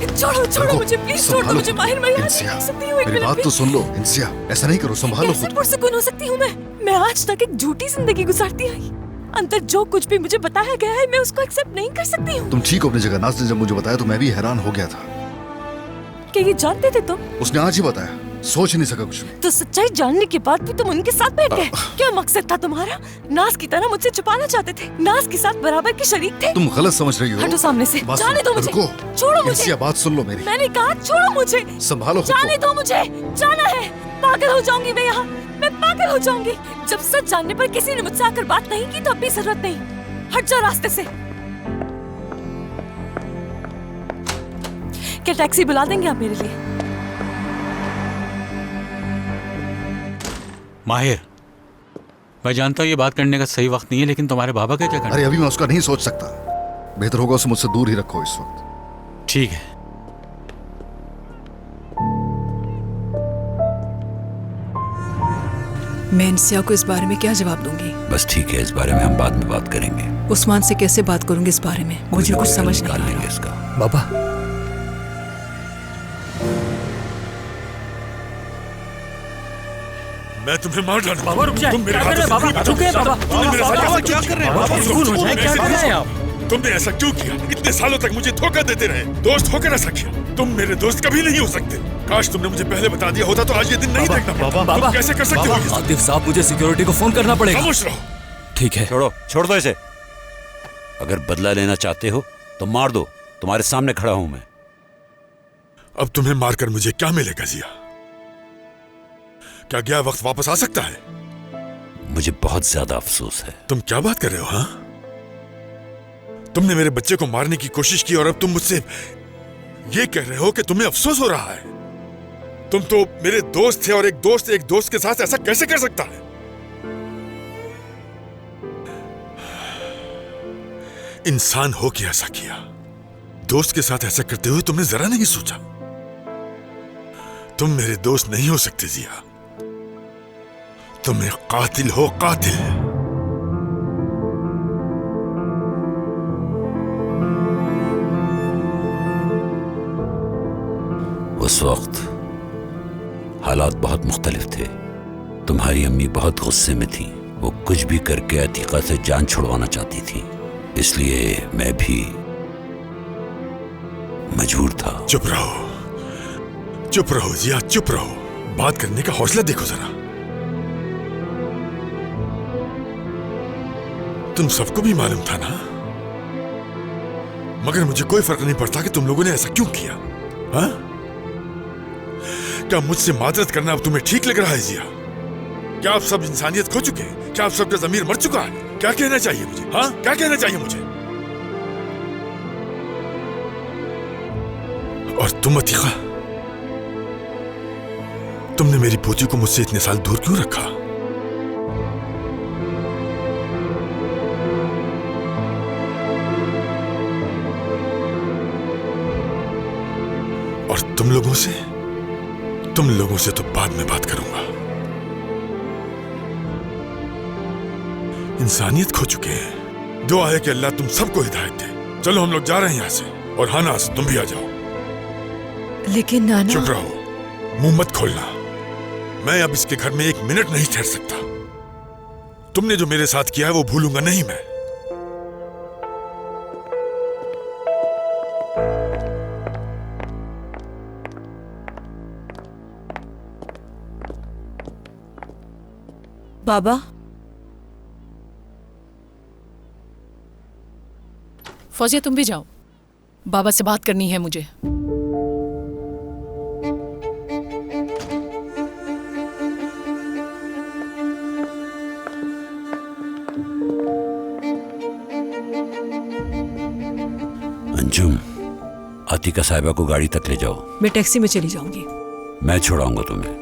छोड़ो छोड़ो मुझे, प्लीज छोड़ दो मुझे माहिर, मैं यहाँ नहीं रह सकती हूँ। मेरी बात तो सुन लो इंसिया, ऐसा नहीं करो, संभालो खुद। पुरसुकून हो सकती हूँ मैं आज तक एक झूठी जिंदगी गुजारती आई। अंदर जो कुछ भी मुझे बताया गया है मैं उसको एक्सेप्ट नहीं कर सकती हूँ। तुम ठीक हो अपनी जगह। नाज़ ने जब मुझे बताया तो मैं भी हैरान हो गया था। क्या ये जानते थे तुम? उसने आज ही बताया, सोच नहीं सका कुछ भी। तो सच्चाई जानने के बाद भी तुम उनके साथ बैठ गए? क्या मकसद था तुम्हारा? नाज की तरह मुझसे छुपाना चाहते थे? नाज के साथ बराबर के शरीक थे? तुम गलत समझ रही हो। हटो सामने से, जाने दो मुझे, छोड़ो मुझे। इंसिया बात सुन लो मेरी। मैंने कहा छोड़ो मुझे, संभालो खुद को। जाने दो मुझे, जाना है। पागल हो जाऊंगी मैं यहाँ, मैं पागल हो जाऊंगी। जब सच जानने पर किसी ने मुझसे आकर बात नहीं की तो अब भी जरूरत नहीं। हट जाओ रास्ते से। क्या टैक्सी बुला देंगे आप मेरे लिए? माहिर, मैं जानता हूँ ये बात करने का सही वक्त नहीं है, लेकिन तुम्हारे बाबा का क्या करना? अरे अभी मैं उसका नहीं सोच सकता। बेहतर होगा उसे मुझसे दूर ही रखो इस वक्त। ठीक है। मैं इंसिया को इस बारे में क्या जवाब दूंगी? बस ठीक है, इस बारे में हम बाद में बात करेंगे। उस्मान से कैसे बात करूंगी इस बारे में? मुझे कुछ समझ नहीं आ रहा। इसका बाबा, मैं तुम्हें मार डालूंगा। बाबा रुक जाए। तुम मेरे क्या कर रहे हैं हाथों बाबा? से रुकिए बाबा। तुमने मेरे साथ बाबा ऐसा क्या कर रहे हैं? बाबा सुकून हो जाए, क्या कर रहे हैं आप? तुमने ऐसा क्यों किया? इतने सालों तक मुझे धोखा देते रहे, दोस्त होकर ऐसा किया। तुम मेरे दोस्त कभी नहीं हो सकते। काश तुमने मुझे पहले बता दिया होता तो आज ये दिन नहीं देखना पड़ता। बाबा तुम कैसे कर सकते हो ये सब? आतिफ साहब, मुझे सिक्योरिटी को फोन करना पड़ेगा। खामोश रहो। ठीक है, छोड़ दो इसे। अगर बदला लेना चाहते हो तो मार दो, तुम्हारे सामने खड़ा हूं मैं। अब तुम्हें मारकर मुझे क्या मिलेगा जिया? क्या गया वक्त वापस आ सकता है? मुझे बहुत ज्यादा अफसोस है। तुम क्या बात कर रहे हो? हाँ, तुमने मेरे बच्चे को मारने की कोशिश की और अब तुम मुझसे ये कह रहे हो कि तुम्हें अफसोस हो रहा है? तुम तो मेरे दोस्त थे और एक दोस्त के साथ ऐसा कैसे कर सकता है? इंसान हो के ऐसा किया, दोस्त के साथ ऐसा करते हुए तुमने जरा नहीं सोचा? तुम मेरे दोस्त नहीं हो सकते जिया, तुम एक कातिल हो, कातिल। उस वक्त हालात बहुत मुख्तलिफ थे। तुम्हारी अम्मी बहुत गुस्से में थी। वो कुछ भी करके अतीका से जान छुड़वाना चाहती थी, इसलिए मैं भी मजबूर था। चुप रहो जिया, चुप रहो। बात करने का हौसला देखो जरा। तुम सबको भी मालूम था ना, मगर मुझे कोई फर्क नहीं पड़ता कि तुम लोगों ने ऐसा क्यों किया। हाँ, क्या मुझसे माजरत करना अब तुम्हें ठीक लग रहा है जिया? क्या आप सब इंसानियत खो चुके हैं? क्या आप सबका ज़मीर मर चुका है? क्या कहना चाहिए मुझे? हाँ, क्या कहना चाहिए मुझे? और तुम अतीका, तुमने मेरी पोती को मुझसे इतने साल दूर क्यों रखा? और तुम लोगों से तो बाद में बात करूंगा। इंसानियत खो चुके हैं। दुआ है कि अल्लाह तुम सबको हिदायत दे। चलो हम लोग जा रहे हैं यहाँ से। और हाँ नाज़, तुम भी आ जाओ। लेकिन नाना। चुप रहो, मुंह मत खोलना। मैं अब इसके घर में एक मिनट नहीं ठहर सकता। तुमने जो मेरे साथ किया है वो भूलूंगा नहीं मैं। बाबा, फौजिया तुम भी जाओ, बाबा से बात करनी है मुझे। अंजुम, अतीका साहिबा को गाड़ी तक ले जाओ। मैं टैक्सी में चली जाऊंगी। मैं छोड़ाऊंगा तुम्हें।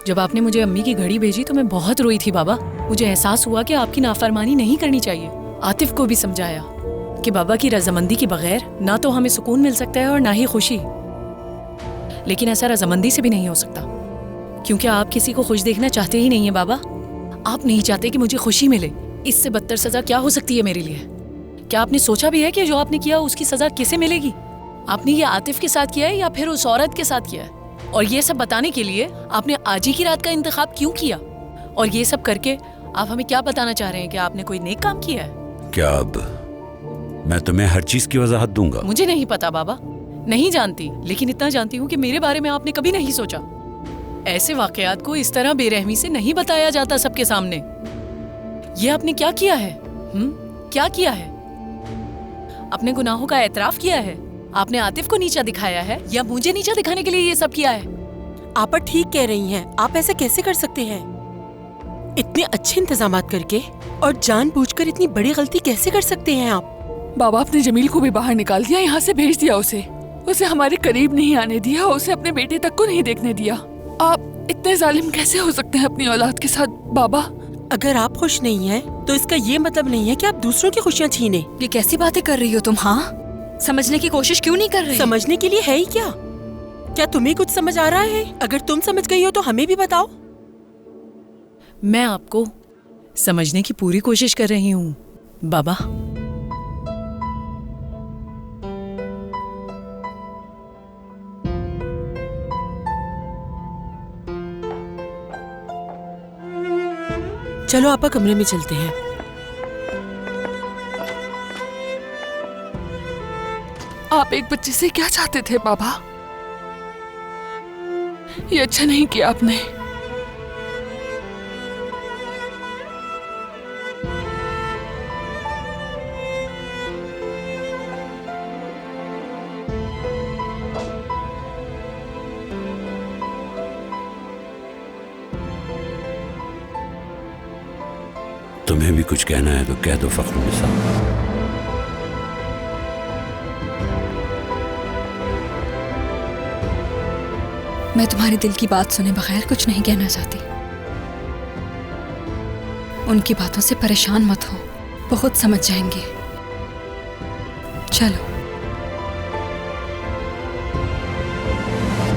जब आपने मुझे अम्मी की घड़ी भेजी तो मैं बहुत रोई थी बाबा। मुझे एहसास हुआ कि आपकी नाफरमानी नहीं करनी चाहिए। आतिफ को भी समझाया कि बाबा की रजामंदी के बगैर ना तो हमें सुकून मिल सकता है और ना ही खुशी। लेकिन ऐसा रजामंदी से भी नहीं हो सकता, क्योंकि आप किसी को खुश देखना चाहते ही नहीं है बाबा। आप नहीं चाहते कि मुझे खुशी मिले। इससे बदतर सजा क्या हो सकती है मेरे लिए? क्या आपने सोचा भी है कि जो आपने किया उसकी सजा किसे मिलेगी? आपने ये आतिफ के साथ किया है या फिर उस औरत के साथ किया है? और ये सब बताने के लिए आपने आज ही की रात का इंतखाब क्यों किया? और ये सब करके आप हमें क्या बताना चाह रहे हैं कि आपने कोई नेक काम किया है? क्या अब मैं तुम्हें हर चीज की वजाहत दूंगा? मुझे नहीं पता बाबा, नहीं जानती, लेकिन इतना जानती हूँ कि मेरे बारे में आपने कभी नहीं सोचा। ऐसे वाकयात को इस तरह बेरहमी से नहीं बताया जाता सबके सामने। ये आपने क्या किया है? क्या किया है? अपने गुनाहों का एतराफ किया है? आपने आतिफ को नीचा दिखाया है या मुझे नीचा दिखाने के लिए ये सब किया है? आप ठीक कह रही हैं। आप ऐसा कैसे कर सकते हैं? इतने अच्छे इंतजामात करके और जानबूझकर इतनी बड़ी गलती कैसे कर सकते हैं आप? बाबा, आपने जमील को भी बाहर निकाल दिया, यहाँ से भेज दिया उसे हमारे करीब नहीं आने दिया, उसे अपने बेटे तक को नहीं देखने दिया। आप इतने जालिम कैसे हो सकते हैं अपनी औलाद के साथ बाबा? अगर आप खुश नहीं हैं, तो इसका ये मतलब नहीं है कि आप दूसरों की खुशियाँ छीने। ये कैसी बातें कर रही हो तुम? हाँ, समझने की कोशिश क्यों नहीं कर रही? समझने के लिए है ही क्या? क्या तुम्हें कुछ समझ आ रहा है? अगर तुम समझ गई हो तो हमें भी बताओ। मैं आपको समझने की पूरी कोशिश कर रही हूँ बाबा। चलो आपा, कमरे में चलते हैं। आप एक बच्चे से क्या चाहते थे बाबा? ये अच्छा नहीं किया आपने। तुम्हें भी कुछ कहना है तो कह दो फखरुन्निसा। मैं तुम्हारे दिल की बात सुने बगैर कुछ नहीं कहना चाहती। उनकी बातों से परेशान मत हो, वो खुद समझ जाएंगे। चलो।